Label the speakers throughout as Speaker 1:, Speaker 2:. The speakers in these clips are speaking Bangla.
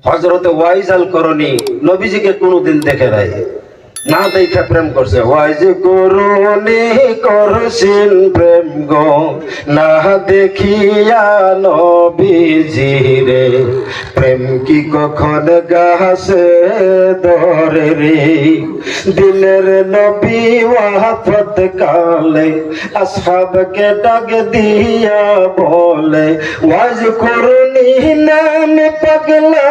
Speaker 1: হযরতে ওয়াইজ আল করনি নবীজিকে কোনোদিন দেখে নাই, না দেখা প্রেম করছে। ওয়াইজ করনি করছেন প্রেম গো, না দেখিয়া নবীজি রে। প্রেম কি কখন গাছে ধরে রে। দিনের নবী ওয়াফাত কালে আসহাবকে ডাক দিয়া বলে, ওয়াজ করনি নাম পাগলা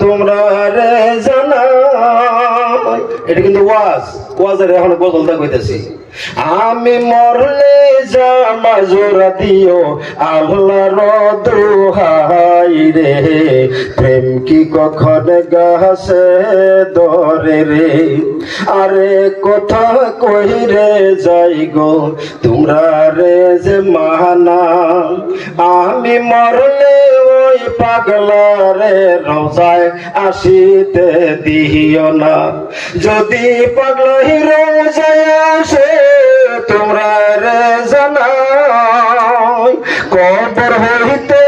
Speaker 1: তোমরা রে জানা। এটা কিন্তু ওয়াজের এখন বদলতা কইতেছি। আমি মরলে জামা জোড়া দিও আল্লাহর দোহাই রে। প্রেম কি কখন গাছে ধরে রে। আরে কথা কই রে যাই গো তোমরা রে যে মানা। আমি মরলে ওই পাগলা রে রোজায় আসিতে দিও না। যদি পাগলা রোজায় আসে তোমরা রে জানাই, কবর হইতে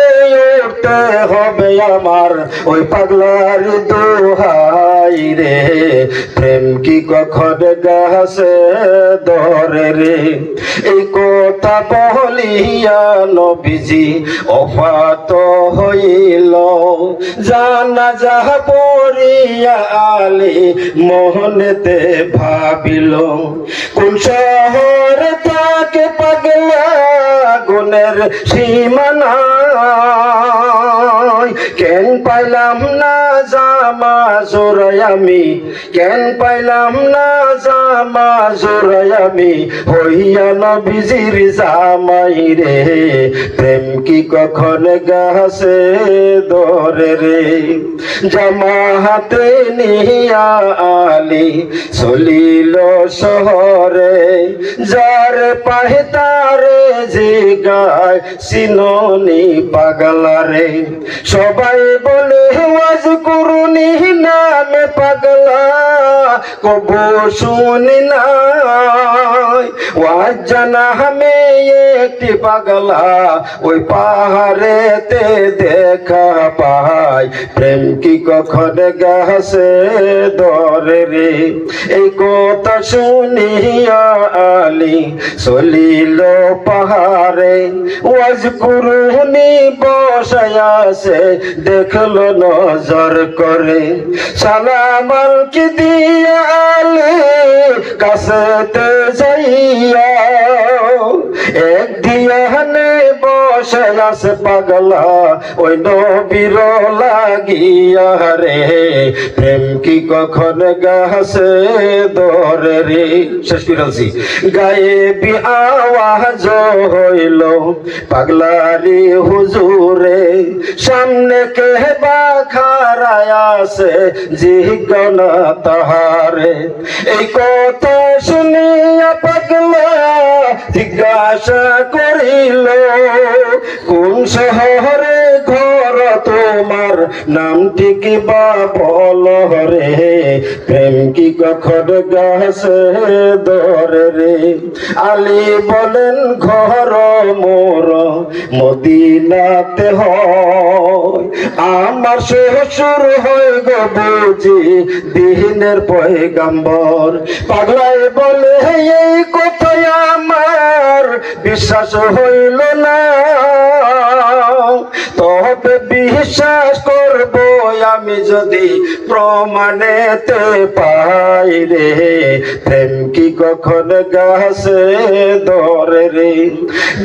Speaker 1: উঠতে হবে আমার ওই পাগলার দোহাই রে। প্রেম কি কখন গাছে ধরে রে। এই কথা বলিয়া নবীজি ওফাত হইল। জানাজা পড়িয়া আলী মোহনেতে ভাবিল, কোন শহরে থাকে পাগলা গুণের সীমানা। কেন পাইলাম না জামা জোড়াই আমি, কেন পাইলাম না জামা জোড়াই আমি হইয়া নবীজির জামাই রে। প্রেম কি কখন গাছে ধরে রে। জামা হাতে নিয়া আলী চলিল শহরে, যার পাহে তারে জিগায় চিননি পাগলারে। সবাই বলে ওয়াজ করুনি নামে পাগলা কবু শুনি নাই। ওয়াজ জানা আমি একটি পাগলা ওই পাহাড়েতে দেখা পাই। প্রেম কি কখন গাছে ধরে রে। এই কথা শুনিয়া আলী চলিল পাহাড়ে, ওয়াজ করুনি বসায়াছে দেখলো নজর করে। সালাম আলকি দিয়া আলী কাছেতে যাইয়া, এক দিয়ানে বসে আছে পাগলা ওই নবীর লাগিয়া রে। প্রেম কি কখন গাছে ধরে রে। শেষ ফিরালছি। গায়ে বি আওয়াজ হইল পাগলারি হুজুরে, সামনে কে বা খাড়ায় আছে জিজ্ঞানা তাহারে। এই কথা শুনিয়া পাগলা জিজ্ঞাসা করিল, কোন শহরে ঘর তোমার নামটি কি বা বল রে। প্রেম কি কখন গাছে ধরে রে। আলী বলেন ঘর মোর মদিনাতে হয়, আমার শ্বশুর হয় গো বুঝি দিনের পয়গাম্বর। পাগলাই বলে এই কথায় আমার বিশ্বাস হইল না, তবে বিশ্বাস করব আমি যদি প্রমাণেতে পাই রে। প্রেম কি কখন গাছে ধরে রে।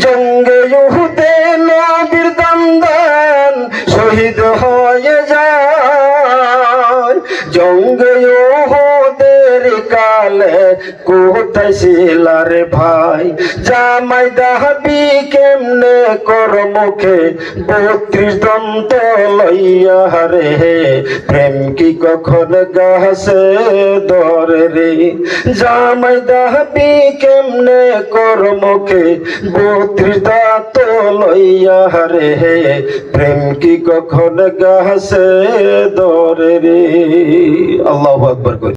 Speaker 1: জঙ্গে ইহুদে নবীর দান শহীদ হয়ে যায়, জঙ্গে ইহুদের কালে কোথায় ছিলা রে ভাই। জামাই দাবি কেমনে কর মুখে 32 দন্ত লইয়া রে। প্রেম কি কখন গাছে ধরে রে। জামাই দাবি কেমনে কর মুখে 32 দাঁত লইয়া রে। প্রেম কি কখন গাছে ধরে রে। আল্লাহু আকবার।